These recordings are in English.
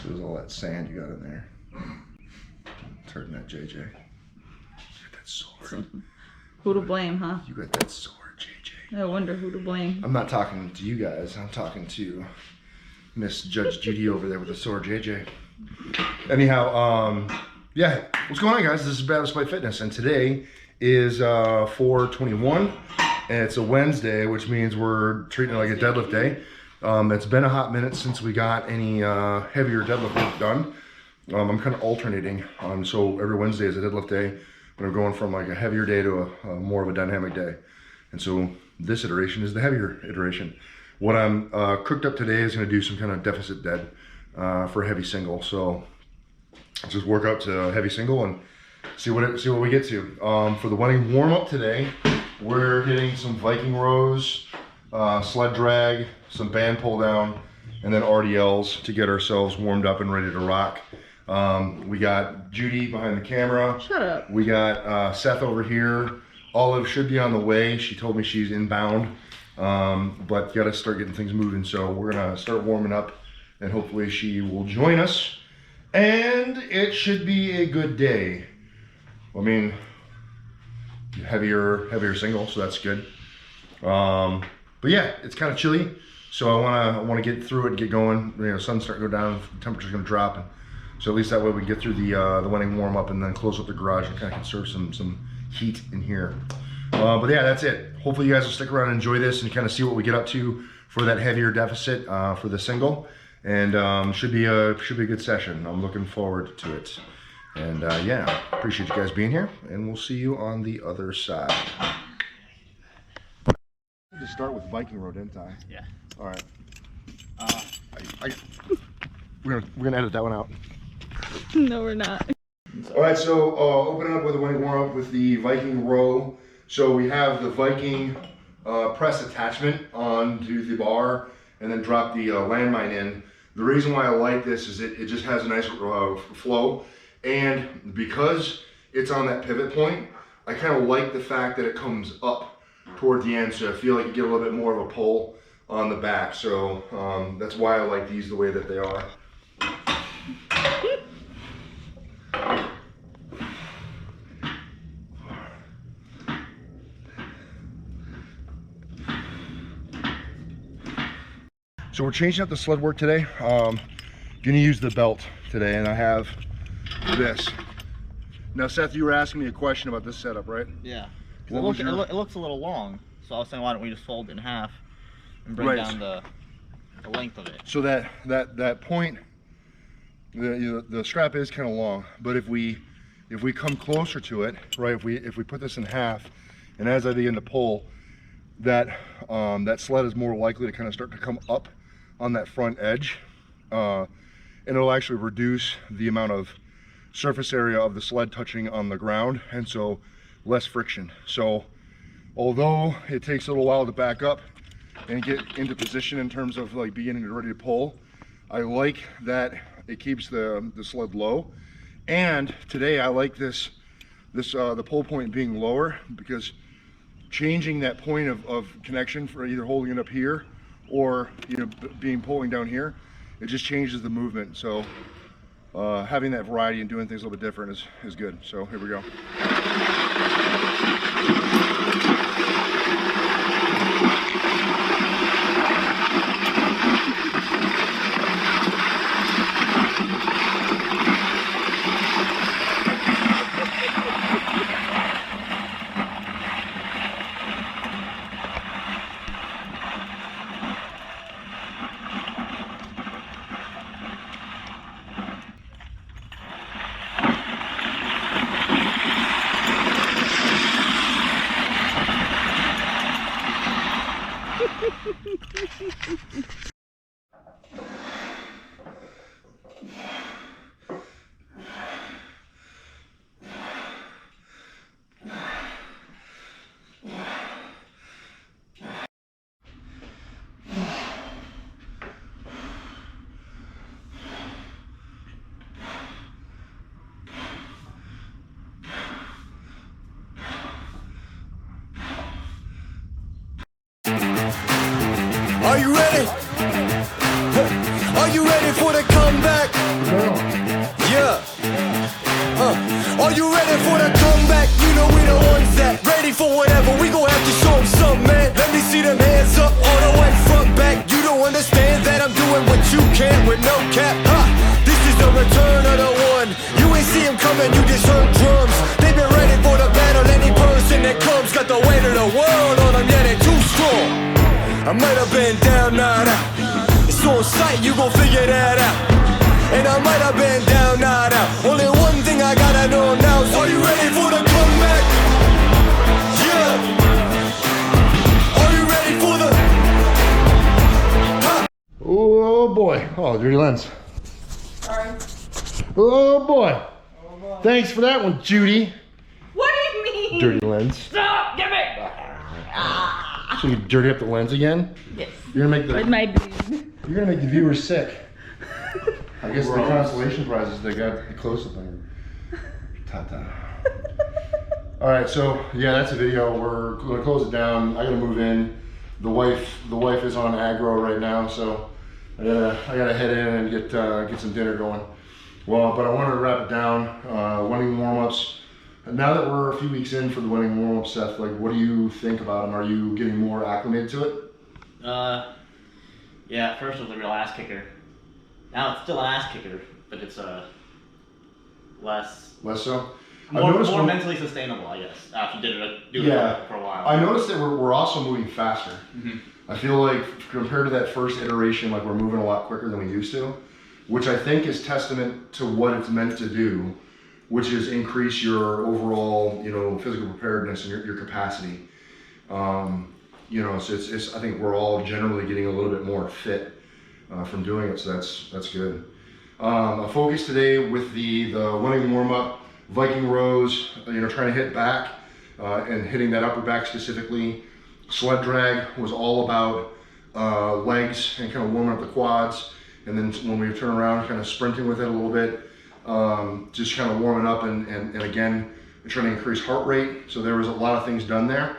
So there's all that sand you got in there. It's hurting that JJ. You got that sword. Who to blame, huh? You got that sword, JJ. I wonder who to blame. I'm not talking to you guys. I'm talking to Miss Judge Judy over there with the sword, JJ. Anyhow, yeah, what's going on, guys? This is Despitefitness, and today is 4/21, and it's a Wednesday, which means we're treating it like a deadlift day. It's been a hot minute since we got any heavier deadlift work done. I'm kind of alternating, so every Wednesday is a deadlift day, but I'm going from like a heavier day to a more of a dynamic day. And so this iteration is the heavier iteration. What I'm cooked up today is going to do some kind of deficit dead for a heavy single. So just work out to a heavy single and see what we get to. For the Wenning warm up today, we're hitting some Viking rows, sled drag, some band pull down, and then RDLs to get ourselves warmed up and ready to rock. We got Judy behind the camera. Shut up. We got Seth over here. Olive should be on the way. She told me she's inbound, but gotta start getting things moving. So we're gonna start warming up, and hopefully she will join us. And it should be a good day. I mean, heavier single, so that's good. But yeah, it's kind of chilly, so I wanna get through it and get going. You know, sun's starting to go down, temperature's gonna drop, and so at least that way we can get through the Wenning warm up and then close up the garage and kind of conserve some heat in here. But yeah, that's it. Hopefully you guys will stick around and enjoy this and kind of see what we get up to for that heavier deficit for the single. And should be a good session. I'm looking forward to it. And yeah, appreciate you guys being here, and we'll see you on the other side. To start with Viking Road, didn't I? Yeah. All right. We're gonna edit that one out. No, we're not. All right, so open up with a Wenning warm up with the Viking row. So we have the Viking press attachment onto the bar, and then drop the landmine in. The reason why I like this is it just has a nice flow, and because it's on that pivot point, I kind of like the fact that it comes up toward the end, so I feel like you get a little bit more of a pull on the back. So that's why I like these the way that they are. So we're changing up the sled work today. Gonna use the belt today, and I have this. Now, Seth, you were asking me a question about this setup, right? Yeah. It looks a little long, so I was saying, why don't we just fold it in half and bring down the length of it? So that point, the strap is kind of long, but if we come closer to it, right? If we put this in half, and as I begin to pull, that sled is more likely to kind of start to come up on that front edge, and it'll actually reduce the amount of surface area of the sled touching on the ground, and so less friction. So although it takes a little while to back up and get into position in terms of like beginning to ready to pull, I like that it keeps the sled low. And today I like the pull point being lower, because changing that point of connection for either holding it up here or pulling down here, it just changes the movement. So having that variety and doing things a little bit different is good. So here we go. Are you ready? Are you ready for the comeback? for whatever, we gon' have to show them something, man. Let me see them hands up, all the way front back. You don't understand that I'm doing what you can't with no cap. Ha! This is the return of the one. You ain't see him coming, you just heard drums. They've been ready for the battle. Any person that comes got the weight of the world on them. Yeah, they too strong. I might have been down, not out. It's on sight, you gon' figure that out. And I might have been down, not out. Only one thing I gotta know now is, are you ready for the comeback? Yeah. Are you ready for the... Oh boy. Oh, dirty lens. Sorry. Oh boy. Thanks for that one, Judy. What do you mean? Dirty lens. Stop! Give it! So you dirty up the lens again? Yes. You're gonna make With my beard. you're gonna make the viewers sick. I guess the consolation prize is they got the close-up thing. Ta-ta. All right, so yeah, that's a video. We're gonna close it down. I gotta move in. The wife is on aggro right now, so I gotta head in and get some dinner going. Well, but I wanted to wrap it down. Wenning warm-ups. Now that we're a few weeks in for the Wenning warm-up, Seth, like, what do you think about them? Are you getting more acclimated to it? Yeah, at first it was a real ass kicker. Now it's still an ass kicker, but it's less so? more mentally sustainable, I guess. After you do it for a while. I noticed that we're also moving faster. Mm-hmm. I feel like compared to that first iteration, like we're moving a lot quicker than we used to, which I think is testament to what it's meant to do, which is increase your overall, physical preparedness and your capacity. So it's I think we're all generally getting a little bit more fit from doing it, so that's good. A focus today with the Wenning warm-up, Viking rows, trying to hit back and hitting that upper back specifically. Sled drag was all about legs and kind of warming up the quads, and then when we turn around, kind of sprinting with it a little bit, just kind of warming up and again trying to increase heart rate. So there was a lot of things done there.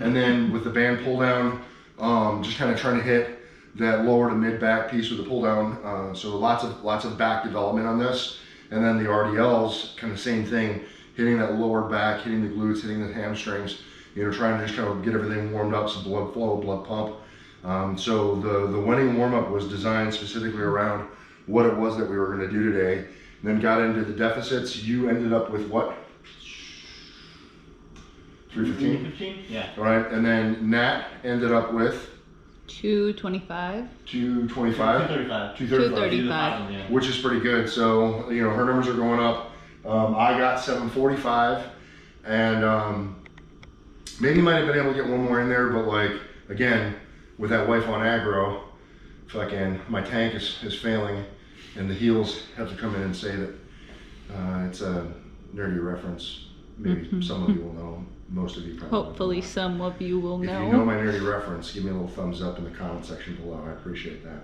And then with the band pull down, just kind of trying to hit that lower to mid back piece with the pull down. So lots of back development on this. And then the RDLs, kind of same thing, hitting that lower back, hitting the glutes, hitting the hamstrings, trying to just kind of get everything warmed up, some blood flow, blood pump. So the Wenning warm-up was designed specifically around what it was that we were going to do today. And then got into the deficits. You ended up with what? 315? Yeah. All right, and then Nat ended up with 225. 225? 235. Which is pretty good. So, her numbers are going up. I got 745, and maybe might have been able to get one more in there, but again, with that wife on aggro, fucking my tank is failing, and the heels have to come in and say that it's a nerdy reference. Maybe some of you will know. Most of you probably Hopefully some of you will know. If you know my nerdy reference, give me a little thumbs up in the comment section below. I appreciate that.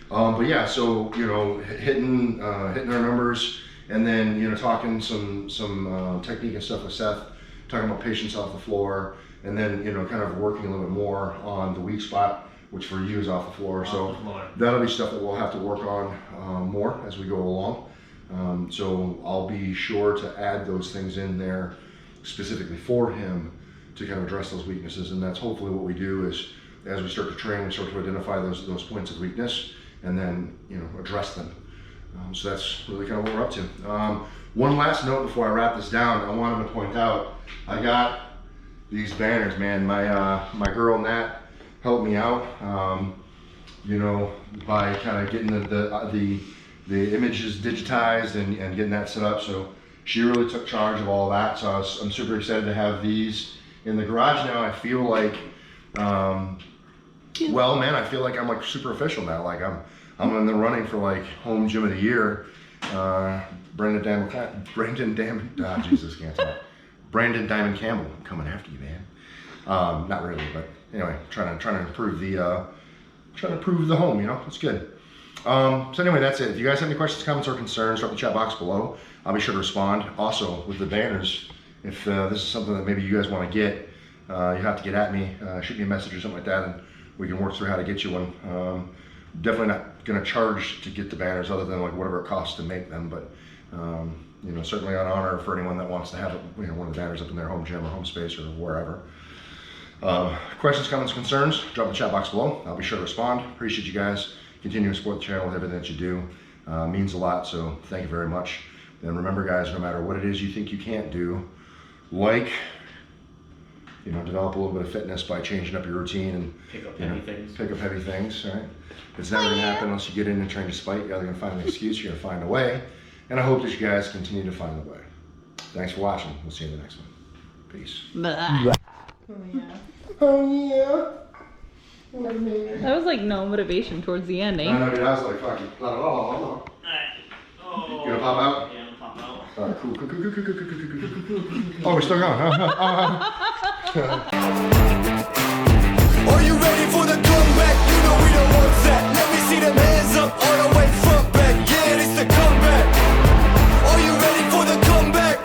But yeah, so hitting our numbers, and then talking some technique and stuff with Seth, talking about patience off the floor, and then kind of working a little bit more on the weak spot, which for you is off the floor. So that'll be stuff that we'll have to work on more as we go along. So I'll be sure to add those things in there specifically for him to kind of address those weaknesses, and that's hopefully what we do is as we start to train, we start to identify those points of weakness and then address them. So that's really kind of what we're up to. One last note before I wrap this down, I wanted to point out I got these banners, man. My girl Nat helped me out, by kind of getting the images digitized and getting that set up. So she really took charge of all that, so I'm super excited to have these in the garage now. I feel like, well, man, I feel like I'm super official now. Like I'm in the running for home gym of the year. Brandon Diamond Campbell, I'm coming after you, man. Not really, but anyway, trying to improve the home. It's good. So anyway, that's it. If you guys have any questions, comments, or concerns, drop in the chat box below. I'll be sure to respond. Also, with the banners, if this is something that maybe you guys want to get, you have to get at me, shoot me a message or something like that, and we can work through how to get you one. Definitely not going to charge to get the banners other than whatever it costs to make them, but You know, certainly an honor for anyone that wants to have you know, one of the banners up in their home gym or home space or wherever. Questions, comments, concerns, drop in the chat box below. I'll be sure to respond. Appreciate you guys. Continue to support the channel with everything that you do. Means a lot, so thank you very much. And remember guys, no matter what it is you think you can't do, like, you know, develop a little bit of fitness by changing up your routine and Pick up heavy things. Pick up heavy things, right? It's never gonna happen unless you get in and train to spite. You're either gonna find an excuse, you're gonna find a way. And I hope that you guys continue to find the way. Thanks for watching. We'll see you in the next one. Peace. Blah. Oh yeah. What a man. That was like no motivation towards the end, No, eh? dude, I was like, fuck it. Not at all. Alright. Oh. You gonna pop out? Yeah, I'm gonna pop out. Alright, cool. Oh, we're still going, huh? Are you ready for the comeback? You know we don't want that. Let me see them hands up all the way front back. Yeah, it's the comeback. Are you ready for the comeback?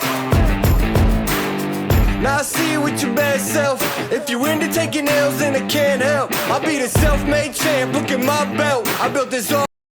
Now I see you with your bad self. If you're into taking L's, then I can't help. I'll be the self-made champ. Look at my belt. I built this all.